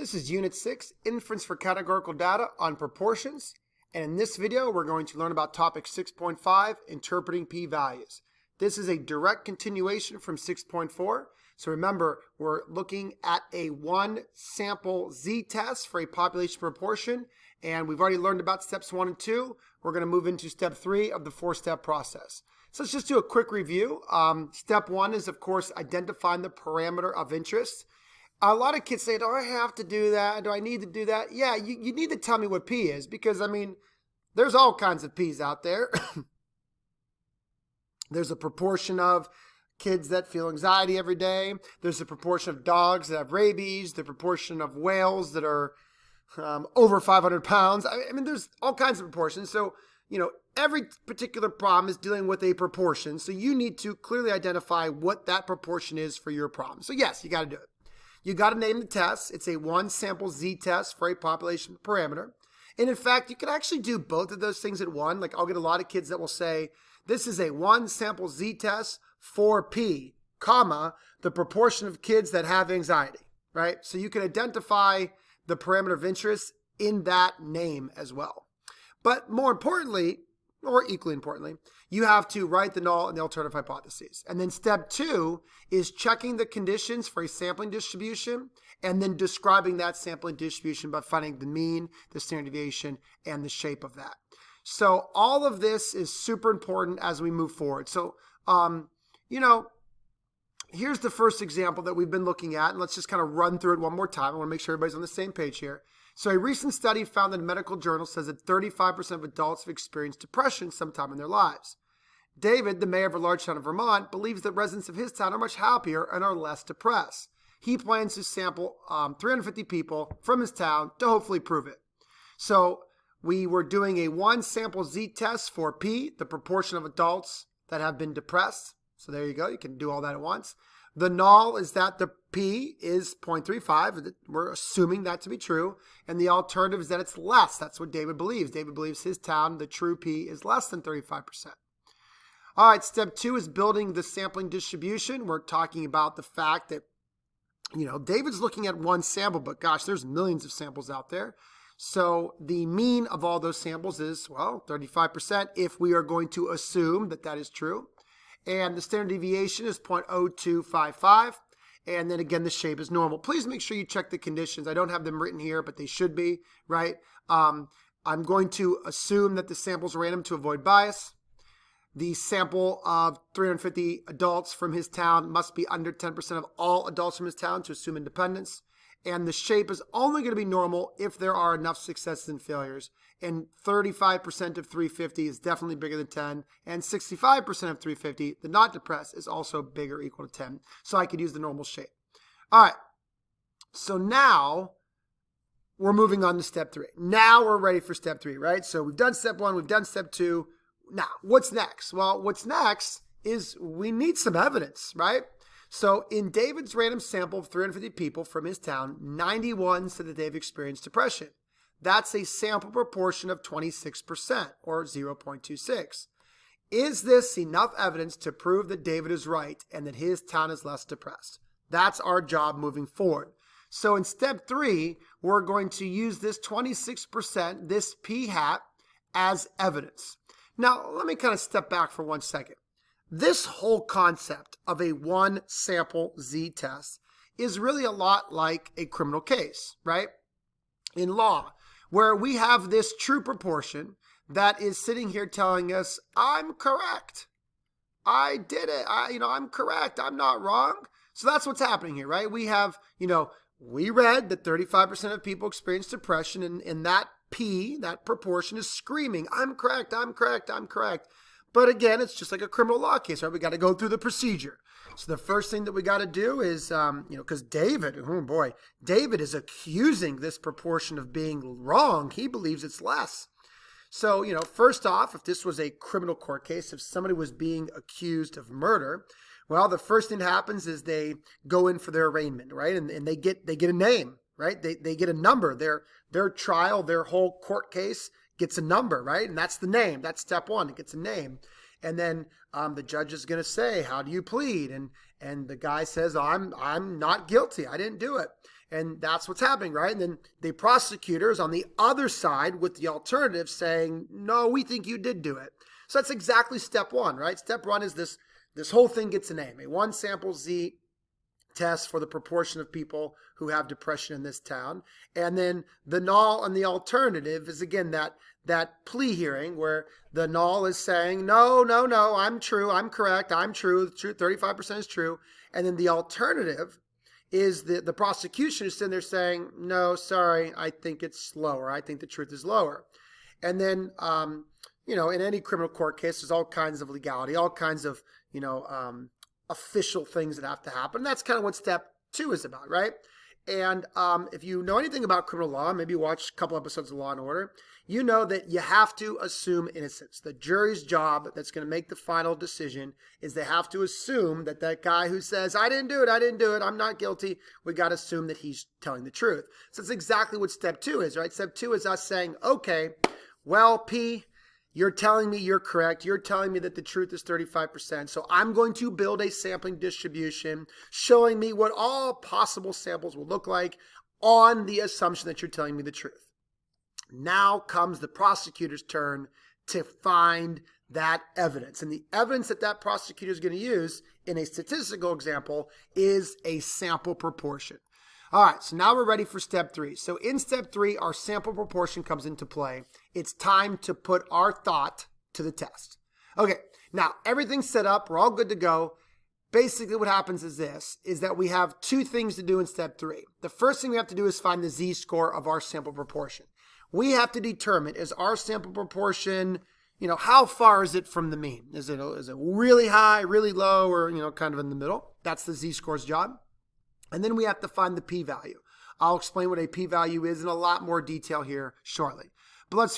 This is Unit 6, Inference for Categorical Data on Proportions. And in this video, we're going to learn about Topic 6.5, Interpreting P-Values. This is a direct continuation from 6.4. So remember, we're looking at a one-sample z-test for a population proportion. And we've already learned about steps 1 and 2. We're going to move into step 3 of the 4-step process. So let's just do a quick review. Step 1 is, of course, identifying the parameter of interest. A lot of kids say, do I have to do that? Do I need to do that? Yeah, you need to tell me what P is because, I mean, there's all kinds of P's out there. There's a proportion of kids that feel anxiety every day. There's a proportion of dogs that have rabies. The proportion of whales that are over 500 pounds. I mean, there's all kinds of proportions. So, you know, every particular problem is dealing with a proportion. So you need to clearly identify what that proportion is for your problem. So yes, you got to do it. You got to name the test. It's a one-sample z-test for a population parameter. And in fact, you can actually do both of those things at one. Like I'll get a lot of kids that will say, this is a one-sample z-test for P, comma, the proportion of kids that have anxiety, right? So you can identify the parameter of interest in that name as well. But more importantly, or equally importantly, you have to write the null and the alternative hypotheses. And then step 2 is checking the conditions for a sampling distribution and then describing that sampling distribution by finding the mean, the standard deviation, and the shape of that. So all of this is super important as we move forward. So, you know, here's the first example that we've been looking at. And let's just kind of run through it one more time. I want to make sure everybody's on the same page here. So a recent study found that a medical journal says that 35% of adults have experienced depression sometime in their lives. David, the mayor of a large town in Vermont, believes that residents of his town are much happier and are less depressed. He plans to sample 350 people from his town to hopefully prove it. So we were doing a one-sample z-test for P, the proportion of adults that have been depressed. So there you go. You can do all that at once. The null is that the P is 0.35. We're assuming that to be true. And the alternative is that it's less. That's what David believes. David believes his town, the true P, is less than 35%. All right, step 2 is building the sampling distribution. We're talking about the fact that, you know, David's looking at one sample, but gosh, there's millions of samples out there. So the mean of all those samples is, well, 35% if we are going to assume that that is true. And the standard deviation is 0.0255. And then again, the shape is normal. Please make sure you check the conditions. I don't have them written here, but they should be, right? I'm going to assume that the sample is random to avoid bias. The sample of 350 adults from his town must be under 10% of all adults from his town to assume independence. And the shape is only going to be normal if there are enough successes and failures. And 35% of 350 is definitely bigger than 10. And 65% of 350, the not depressed, is also bigger or equal to 10. So I could use the normal shape. All right. So now we're moving on to step 3. Now we're ready for step 3, right? So we've done step 1, we've done step 2. Now, what's next? Well, what's next is we need some evidence, right? So in David's random sample of 350 people from his town, 91 said that they've experienced depression. That's a sample proportion of 26%, or 0.26. Is this enough evidence to prove that David is right and that his town is less depressed? That's our job moving forward. So in step 3, we're going to use this 26%, this P hat, as evidence. Now, let me kind of step back for 1 second. This whole concept of a one-sample z-test is really a lot like a criminal case, right? In law, where we have this true proportion that is sitting here telling us, I'm correct. I did it. I'm correct. I'm not wrong. So that's what's happening here, right? We have, we read that 35% of people experience depression, and that P, that proportion, is screaming, I'm correct, I'm correct, I'm correct. But again, it's just like a criminal law case, right? We got to go through the procedure. So the first thing that we got to do is, because David, David is accusing this proportion of being wrong. He believes it's less. So, first off, if this was a criminal court case, if somebody was being accused of murder, well, the first thing that happens is they go in for their arraignment, right? And they get a name, right? They get a number. Their trial, their whole court case gets a number, right? And that's the name. That's step 1. It gets a name. And then the judge is going to say, how do you plead? And the guy says, I'm not guilty. I didn't do it. And that's what's happening, right? And then the prosecutor is on the other side with the alternative saying, no, we think you did do it. So that's exactly step one, right? Step one is this whole thing gets a name, a one sample Z test for the proportion of people who have depression in this town. And then the null and the alternative is, again, that plea hearing where the null is saying, no, I'm true, I'm correct, I'm true, 35% is true. And then the alternative is the prosecution is sitting there saying, no, sorry, I think it's lower. I think the truth is lower. And then, in any criminal court case, there's all kinds of legality, all kinds of, official things that have to happen. That's kind of what step two is about, right? And if you know anything about criminal law, maybe watch a couple episodes of Law and Order, you know that you have to assume innocence. The jury's job that's going to make the final decision is they have to assume that that guy who says, I didn't do it, I'm not guilty, we got to assume that he's telling the truth. So that's exactly what step two is, right? Step two is us saying, okay, well, P, you're telling me you're correct. You're telling me that the truth is 35%. So I'm going to build a sampling distribution showing me what all possible samples will look like on the assumption that you're telling me the truth. Now comes the prosecutor's turn to find that evidence. And the evidence that prosecutor is going to use in a statistical example is a sample proportion. All right, so now we're ready for step three. So in step three, our sample proportion comes into play. It's time to put our thought to the test. Okay, now everything's set up. We're all good to go. Basically what happens is that we have two things to do in step three. The first thing we have to do is find the z-score of our sample proportion. We have to determine, is our sample proportion, how far is it from the mean? Is it really high, really low, or, kind of in the middle? That's the z-score's job. And then we have to find the p-value. I'll explain what a p-value is in a lot more detail here shortly. But let's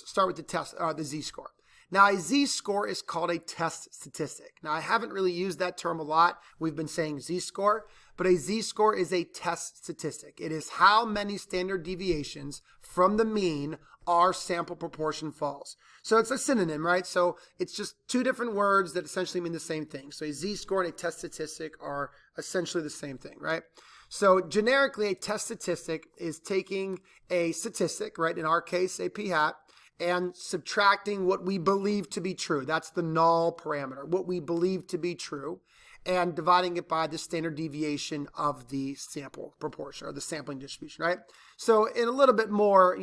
start with the z-score. Now, a z-score is called a test statistic. Now, I haven't really used that term a lot. We've been saying z-score, but a z-score is a test statistic. It is how many standard deviations from the mean our sample proportion falls. So it's a synonym, right? So it's just two different words that essentially mean the same thing. So a z-score and a test statistic are essentially the same thing, right? So generically, a test statistic is taking a statistic, right? In our case, a p-hat, and subtracting what we believe to be true. That's the null parameter, what we believe to be true, and dividing it by the standard deviation of the sample proportion or the sampling distribution, right? So in a little bit more,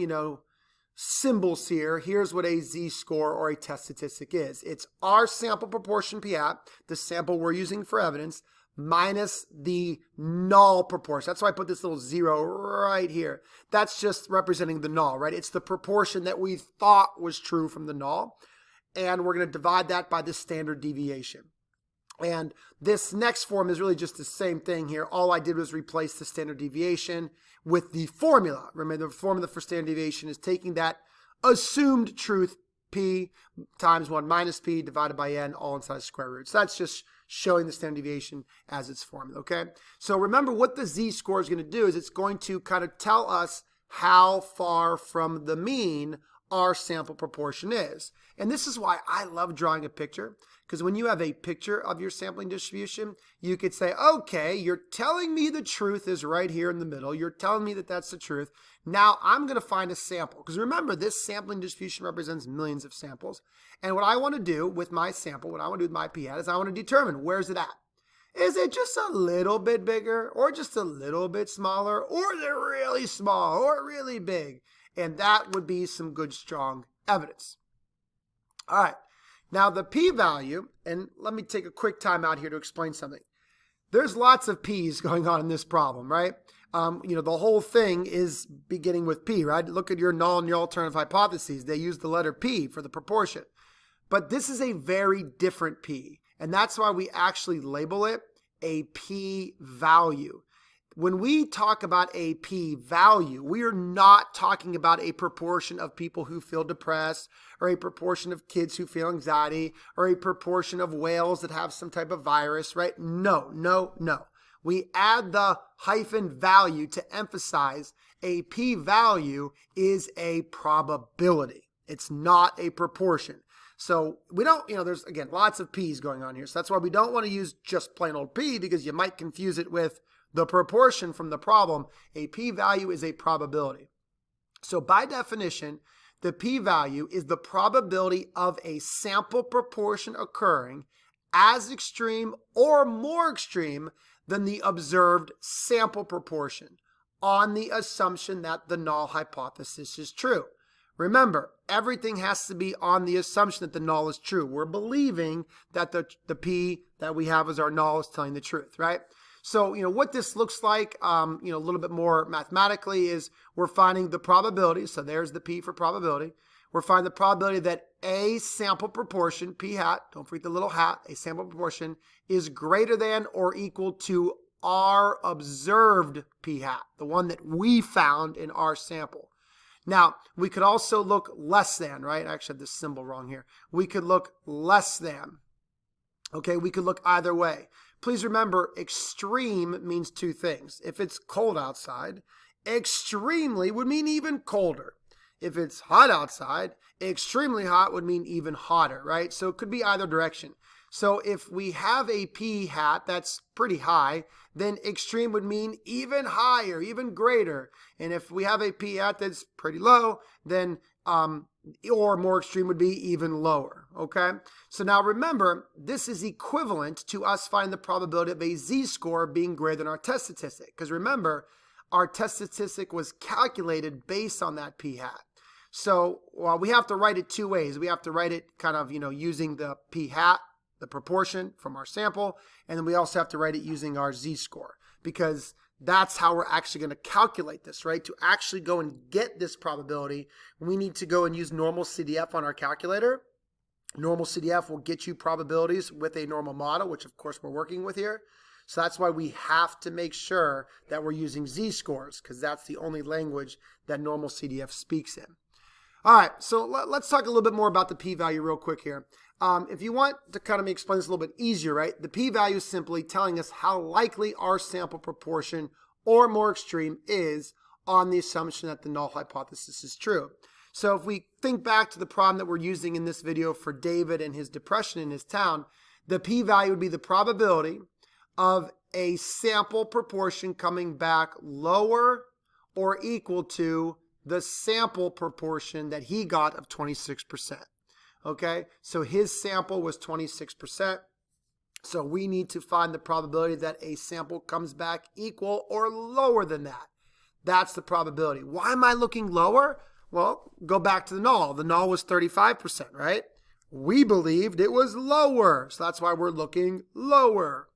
symbols here, here's what a z-score or a test statistic is. It's our sample proportion p-hat, the sample we're using for evidence, minus the null proportion. That's why I put this little zero right here. That's just representing the null, right? It's the proportion that we thought was true from the null. And we're going to divide that by the standard deviation. And this next form is really just the same thing here. All I did was replace the standard deviation with the formula. Remember, the formula for standard deviation is taking that assumed truth, p times 1 minus p divided by n, all inside the square root. So that's just showing the standard deviation as its formula, okay? So remember what the z-score is going to do is it's going to kind of tell us how far from the mean our sample proportion is. And this is why I love drawing a picture, because when you have a picture of your sampling distribution, you could say, okay, you're telling me the truth is right here in the middle. You're telling me that that's the truth. Now I'm going to find a sample, because remember, this sampling distribution represents millions of samples. And what I want to do with my sample, what I want to do with my p-hat is I want to determine where's it at. Is it just a little bit bigger, or just a little bit smaller, or is it really small, or really big? And that would be some good, strong evidence. All right. Now the p-value, and let me take a quick time out here to explain something. There's lots of p's going on in this problem, right? The whole thing is beginning with p, right? Look at your null and your alternative hypotheses. They use the letter p for the proportion. But this is a very different p, and that's why we actually label it a p-value. When we talk about a p-value, we are not talking about a proportion of people who feel depressed, or a proportion of kids who feel anxiety, or a proportion of whales that have some type of virus, right? No. We add the hyphen value to emphasize a p-value is a probability. It's not a proportion. So we don't, there's, again, lots of p's going on here. So that's why we don't want to use just plain old p, because you might confuse it with the proportion from the problem, a p-value is a probability. So by definition, the p-value is the probability of a sample proportion occurring as extreme or more extreme than the observed sample proportion on the assumption that the null hypothesis is true. Remember, everything has to be on the assumption that the null is true. We're believing that the p that we have as our null is telling the truth, right? So, what this looks like, a little bit more mathematically is we're finding the probability. So there's the p for probability. We're finding the probability that a sample proportion, p hat, don't forget the little hat, a sample proportion is greater than or equal to our observed p hat, the one that we found in our sample. Now, we could also look less than, right? I actually have this symbol wrong here. We could look less than. Okay, we could look either way. Please remember, extreme means two things. If it's cold outside, extremely would mean even colder. If it's hot outside, extremely hot would mean even hotter, right? So it could be either direction. So if we have a p hat that's pretty high, then extreme would mean even higher, even greater. And if we have a p hat that's pretty low, then or more extreme would be even lower, okay? So now remember, this is equivalent to us finding the probability of a z-score being greater than our test statistic. Because remember, our test statistic was calculated based on that p hat. So we have to write it two ways. We have to write it kind of, using the p hat, the proportion from our sample, and then we also have to write it using our z-score, because that's how we're actually going to calculate this, right? To actually go and get this probability, we need to go and use normal CDF on our calculator. Normal CDF will get you probabilities with a normal model, which of course we're working with here. So that's why we have to make sure that we're using z-scores, because that's the only language that normal CDF speaks in. All right, so let's talk a little bit more about the p-value real quick here. If you want to kind of explain this a little bit easier, right? The p-value is simply telling us how likely our sample proportion or more extreme is on the assumption that the null hypothesis is true. So if we think back to the problem that we're using in this video for David and his depression in his town, the p-value would be the probability of a sample proportion coming back lower or equal to the sample proportion that he got of 26%. Okay, so his sample was 26%. So we need to find the probability that a sample comes back equal or lower than that. That's the probability. Why am I looking lower? Well, go back to the null. The null was 35%, right? We believed it was lower. So that's why we're looking lower.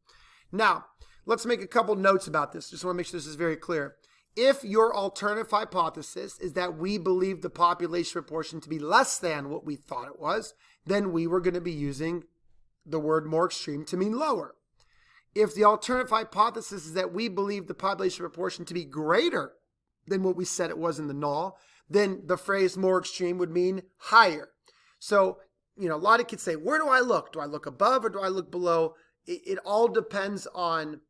Now, let's make a couple notes about this. Just want to make sure this is very clear. If your alternative hypothesis is that we believe the population proportion to be less than what we thought it was, then we were going to be using the word more extreme to mean lower. If the alternative hypothesis is that we believe the population proportion to be greater than what we said it was in the null, then the phrase more extreme would mean higher. So, a lot of kids say, where do I look? Do I look above or do I look below? It all depends on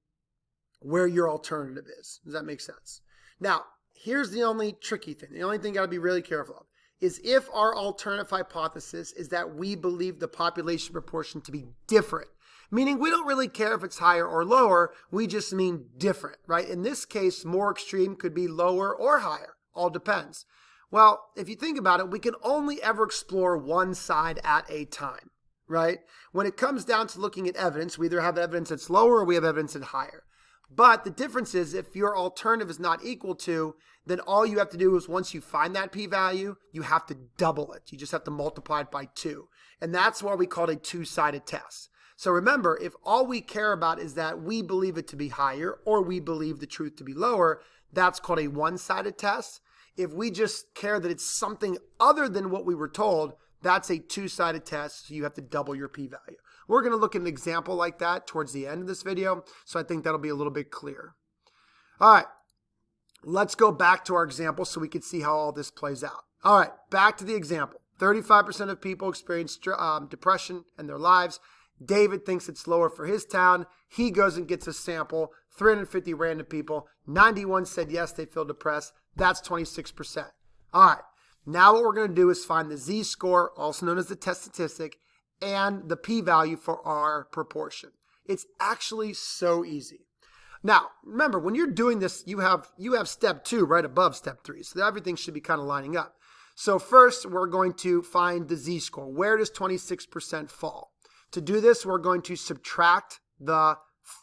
where your alternative is. Does that make sense? Now, here's the only tricky thing. The only thing you got to be really careful of is if our alternative hypothesis is that we believe the population proportion to be different, meaning we don't really care if it's higher or lower, we just mean different, right? In this case, more extreme could be lower or higher, all depends. Well, if you think about it, we can only ever explore one side at a time, right? When it comes down to looking at evidence, we either have evidence that's lower or we have evidence that's higher. But the difference is if your alternative is not equal to, then all you have to do is once you find that p-value, you have to double it. You just have to multiply it by 2. And that's why we call it a two-sided test. So remember, if all we care about is that we believe it to be higher or we believe the truth to be lower, that's called a one-sided test. If we just care that it's something other than what we were told, that's a two-sided test, so you have to double your p-value. We're going to look at an example like that towards the end of this video, so I think that'll be a little bit clearer. All right, let's go back to our example so we can see how all this plays out. All right, back to the example. 35% of people experience depression in their lives. David thinks it's lower for his town. He goes and gets a sample, 350 random people. 91 said yes, they feel depressed. That's 26%. All right, now what we're going to do is find the z-score, also known as the test statistic, and the p-value for our proportion. It's actually so easy. Now, remember, when you're doing this, you have step 2 right above step 3. So everything should be kind of lining up. So first, we're going to find the z-score. Where does 26% fall? To do this, we're going to subtract the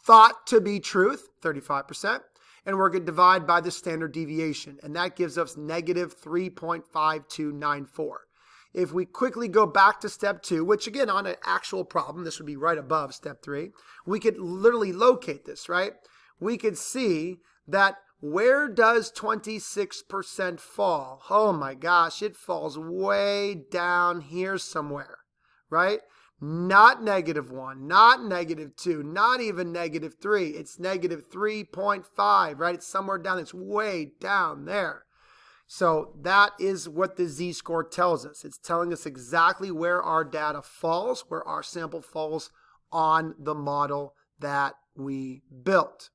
thought to be truth, 35%, and we're going to divide by the standard deviation, and that gives us negative 3.5294. If we quickly go back to step 2, which again, on an actual problem, this would be right above step 3, we could literally locate this, right? We could see that where does 26% fall? Oh my gosh, it falls way down here somewhere, right? Not -1, not -2, not even -3. It's negative 3.5, right? It's somewhere down. It's way down there. So that is what the z-score tells us. It's telling us exactly where our data falls, where our sample falls on the model that we built.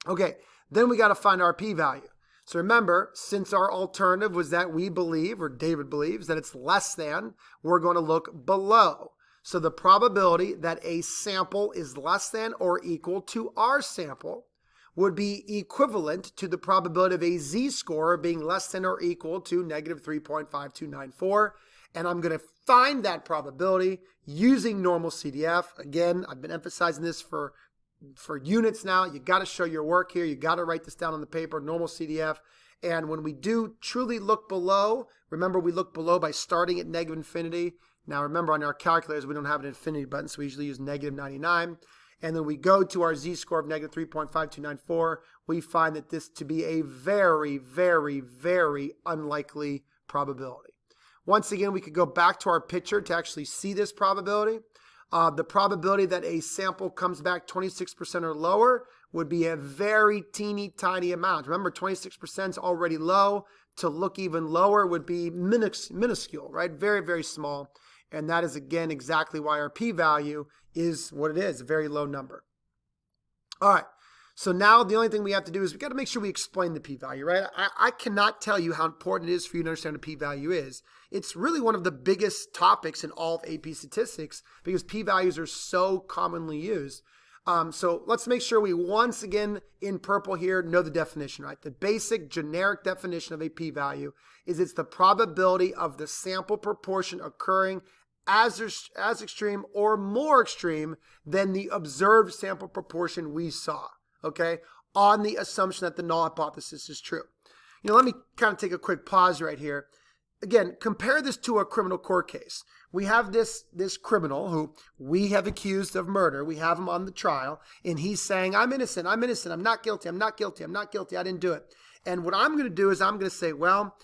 Okay, then we got to find our p-value. So remember, since our alternative was that we believe, or David believes, that it's less than, we're going to look below. So the probability that a sample is less than or equal to our sample would be equivalent to the probability of a z-score being less than or equal to negative 3.5294. And I'm going to find that probability using normal CDF. Again, I've been emphasizing this for units now. You got to show your work here. You got to write this down on the paper, normal CDF. And when we do truly look below, remember we look below by starting at negative infinity. Now remember, on our calculators, we don't have an infinity button, so we usually use negative 99. And then we go to our z-score of negative 3.5294. We find that this to be a very, very, very unlikely probability. Once again, we could go back to our picture to actually see this probability. The probability that a sample comes back 26% or lower would be a very teeny tiny amount. Remember, 26% is already low. To look even lower would be minuscule, right? Very, very small. And that is, again, exactly why our p-value is what it is, a very low number. All right, so now the only thing we have to do is we got to make sure we explain the p-value, right? I cannot tell you how important it is for you to understand what a p-value is. It's really one of the biggest topics in all of AP statistics because p-values are so commonly used. So let's make sure we once again, in purple here, know the definition, right? The basic generic definition of a p-value is it's the probability of the sample proportion occurring as extreme or more extreme than the observed sample proportion we saw, okay, on the assumption that the null hypothesis is true. Let me kind of take a quick pause right here. Again, compare this to a criminal court case. We have this criminal who we have accused of murder. We have him on the trial, and he's saying, I'm innocent, I'm innocent, I'm not guilty, I'm not guilty, I'm not guilty, I didn't do it. And what I'm going to do is I'm going to say, well,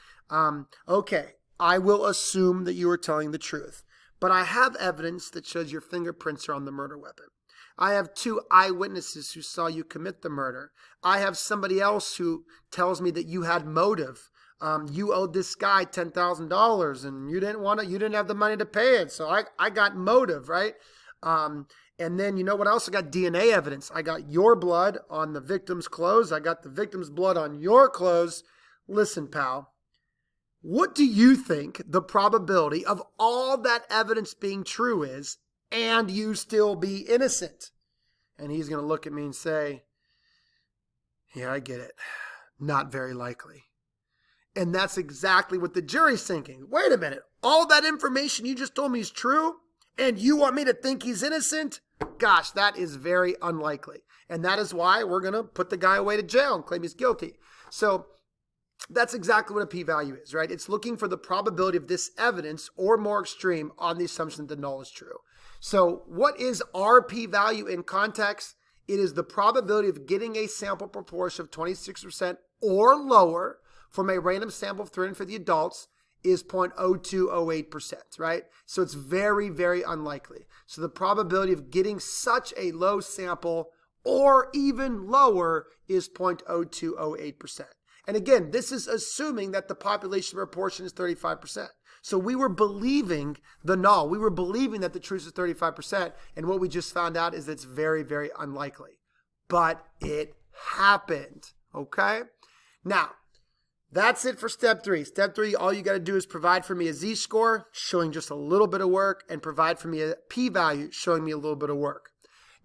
okay, I will assume that you are telling the truth. But I have evidence that shows your fingerprints are on the murder weapon. I have 2 eyewitnesses who saw you commit the murder. I have somebody else who tells me that you had motive. You owed this guy $10,000 and you didn't have the money to pay it. So I got motive, right? And then you know what else? I got DNA evidence. I got your blood on the victim's clothes. I got the victim's blood on your clothes. Listen, pal. What do you think the probability of all that evidence being true is and you still be innocent? And he's going to look at me and say, yeah, I get it. Not very likely. And that's exactly what the jury's thinking. Wait a minute. All that information you just told me is true and you want me to think he's innocent? Gosh, that is very unlikely. And that is why we're going to put the guy away to jail and claim he's guilty. So that's exactly what a p-value is, right? It's looking for the probability of this evidence or more extreme on the assumption that the null is true. So what is our p-value in context? It is the probability of getting a sample proportion of 26% or lower from a random sample of 350 adults is 0.0208%, right? So it's very, very unlikely. So the probability of getting such a low sample or even lower is 0.0208%. And again, this is assuming that the population proportion is 35%. So we were believing the null. We were believing that the truth is 35%. And what we just found out is that it's very, very unlikely. But it happened, okay? Now, that's it for step 3. Step 3, all you got to do is provide for me a z-score, showing just a little bit of work, and provide for me a p-value, showing me a little bit of work.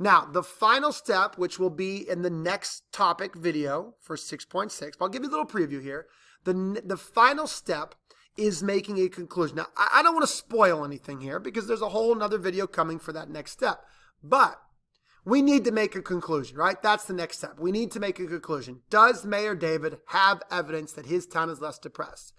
Now, the final step, which will be in the next topic video for 6.6, I'll give you a little preview here. The final step is making a conclusion. Now, I don't want to spoil anything here because there's a whole nother video coming for that next step. But we need to make a conclusion, right? That's the next step. We need to make a conclusion. Does Mayor David have evidence that his town is less depressed?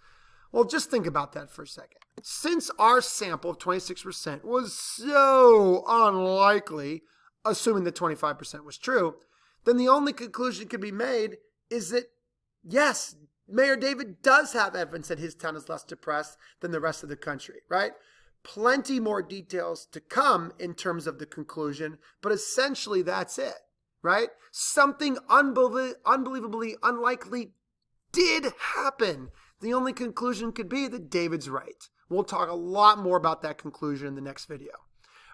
Well, just think about that for a second. Since our sample of 26% was so unlikely, assuming that 25% was true, then the only conclusion could be made is that, yes, Mayor David does have evidence that his town is less depressed than the rest of the country, right? Plenty more details to come in terms of the conclusion, but essentially that's it, right? Something unbelievably unlikely did happen. The only conclusion could be that David's right. We'll talk a lot more about that conclusion in the next video.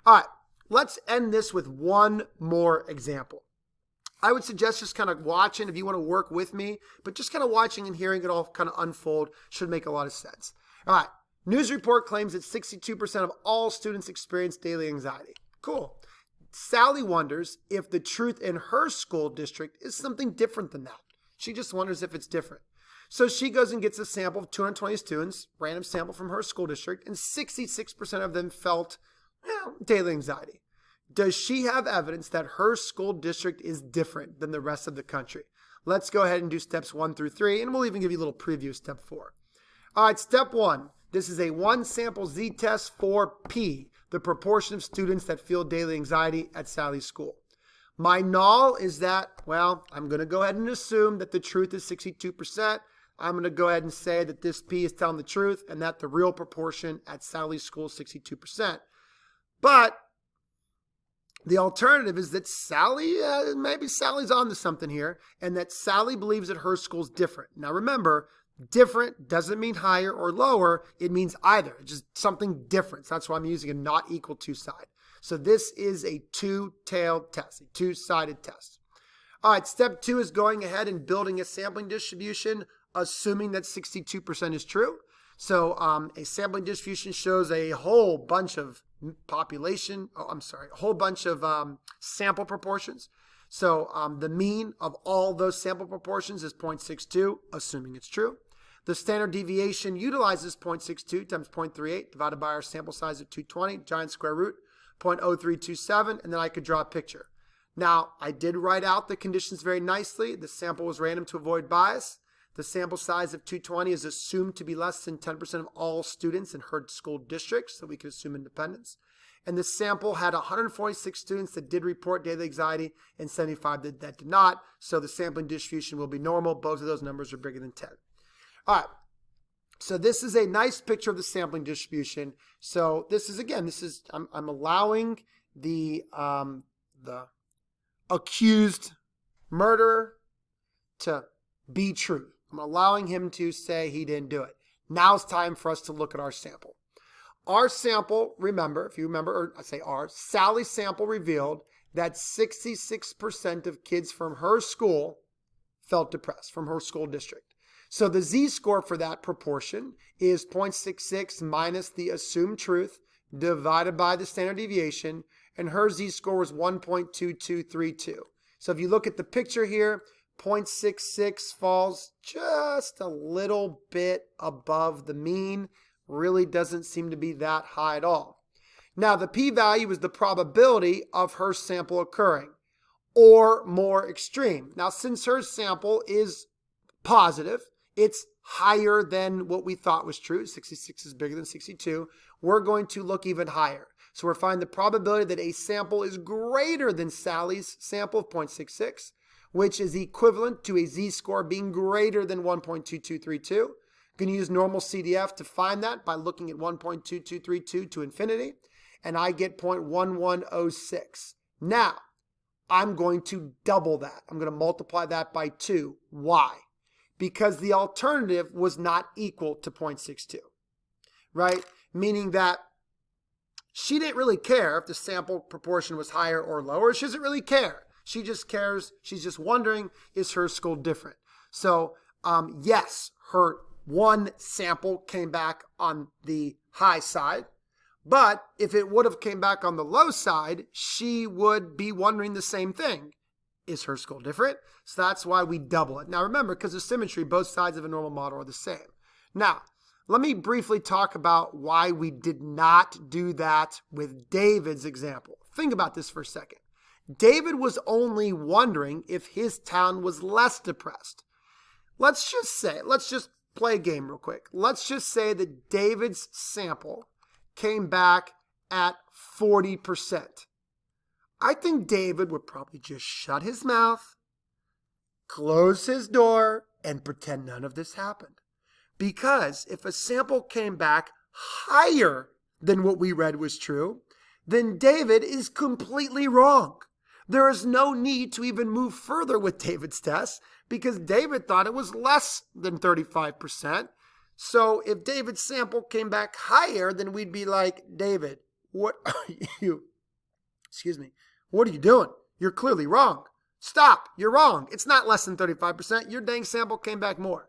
All right, let's end this with one more example. I would suggest just kind of watching if you want to work with me, but just kind of watching and hearing it all kind of unfold should make a lot of sense. All right, news report claims that 62% of all students experience daily anxiety. Cool. Sally wonders if the truth in her school district is something different than that. She just wonders if it's different. So she goes and gets a sample of 220 students, random sample from her school district, and 66% of them felt daily anxiety. Does she have evidence that her school district is different than the rest of the country? Let's go ahead and do steps 1 through 3, and we'll even give you a little preview of step 4. All right, step 1. This is a one sample z-test for P, the proportion of students that feel daily anxiety at Sally's school. My null is that, well, I'm going to go ahead and assume that the truth is 62%. I'm going to go ahead and say that this P is telling the truth and that the real proportion at Sally's school is 62%. But the alternative is that Sally, maybe Sally's on to something here, and that Sally believes that her school's different. Now remember, different doesn't mean higher or lower. It means either. It's just something different. So that's why I'm using a not equal to side. So this is a two-tailed test, a two-sided test. All right, step 2 is going ahead and building a sampling distribution, assuming that 62% is true. So a sampling distribution shows a whole bunch of sample proportions. So the mean of all those sample proportions is 0.62, assuming it's true. The standard deviation utilizes 0.62 times 0.38 divided by our sample size of 220, giant square root, 0.0327, and then I could draw a picture. Now, I did write out the conditions very nicely. The sample was random to avoid bias. The sample size of 220 is assumed to be less than 10% of all students in her school district, so we could assume independence. And the sample had 146 students that did report daily anxiety and 75 that did not, so the sampling distribution will be normal. Both of those numbers are bigger than 10. All right, so this is a nice picture of the sampling distribution. So this is, again, I'm allowing the accused murderer to be true. I'm allowing him to say he didn't do it. Now it's time for us to look at our sample. Our sample, remember, or I say our, Sally's sample revealed that 66% of kids from her school felt depressed, from her school district. So the z-score for that proportion is 0.66 minus the assumed truth divided by the standard deviation, and her z-score was 1.2232. So if you look at the picture here, 0.66 falls just a little bit above the mean. Really doesn't seem to be that high at all. Now, the p-value is the probability of her sample occurring, or more extreme. Now, since her sample is positive, it's higher than what we thought was true. 66 is bigger than 62. We're going to look even higher. So we're finding the probability that a sample is greater than Sally's sample of 0.66, which is equivalent to a z-score being greater than 1.2232. Going to use normal CDF to find that by looking at 1.2232 to infinity, and I get 0.1106. Now, I'm going to double that. I'm going to multiply that by 2. Why? Because the alternative was not equal to 0.62, right? Meaning that she didn't really care if the sample proportion was higher or lower. She doesn't really care. She just cares. She's just wondering, is her school different? So, yes, her one sample came back on the high side, But if it would have came back on the low side, she would be wondering the same thing. Is her school different? So that's why we double it. Now remember, because of symmetry, both sides of a normal model are the same. Now, let me briefly talk about why we did not do that with David's example. Think about this for a second. David was only wondering if his town was less depressed. Let's just play a game real quick. Let's just say that David's sample came back at 40%. I think David would probably just shut his mouth, close his door, and pretend none of this happened. Because if a sample came back higher than what we read was true, then David is completely wrong. There is no need to even move further with David's test because David thought it was less than 35%. So if David's sample came back higher, then we'd be like, David, what are you doing? You're clearly wrong. Stop, you're wrong. It's not less than 35%. Your dang sample came back more.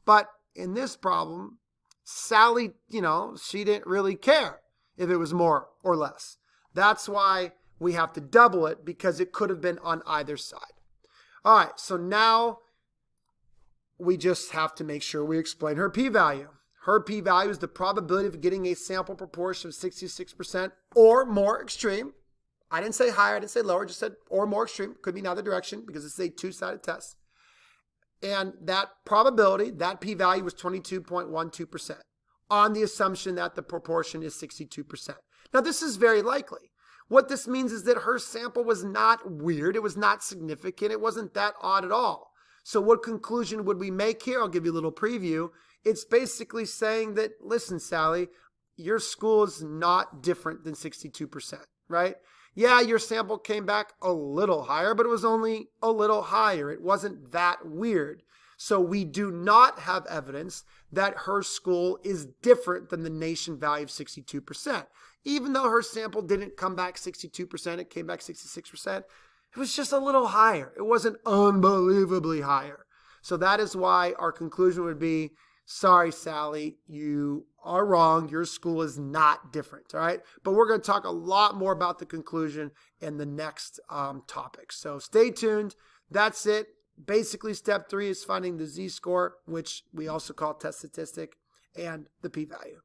But in this problem, Sally, she didn't really care if it was more or less. That's why we have to double it because it could have been on either side. All right, so now we just have to make sure we explain her p-value. Her p-value is the probability of getting a sample proportion of 66% or more extreme. I didn't say higher, I didn't say lower, just said or more extreme. Could be in either direction because it's a two-sided test. And that probability, that p-value was 22.12% on the assumption that the proportion is 62%. Now, this is very likely. What this means is that her sample was not weird. It was not significant. It wasn't that odd at all. So what conclusion would we make here? I'll give you a little preview. It's basically saying that, listen, Sally, your school is not different than 62%, right? Yeah, your sample came back a little higher, but it was only a little higher. It wasn't that weird. So we do not have evidence that her school is different than the nation value of 62%. Even though her sample didn't come back 62%, it came back 66%. It was just a little higher. It wasn't unbelievably higher. So that is why our conclusion would be, sorry, Sally, you are wrong. Your school is not different, all right? But we're going to talk a lot more about the conclusion in the next topic. So stay tuned. That's it. Basically, step 3 is finding the z-score, which we also call test statistic, and the p-value.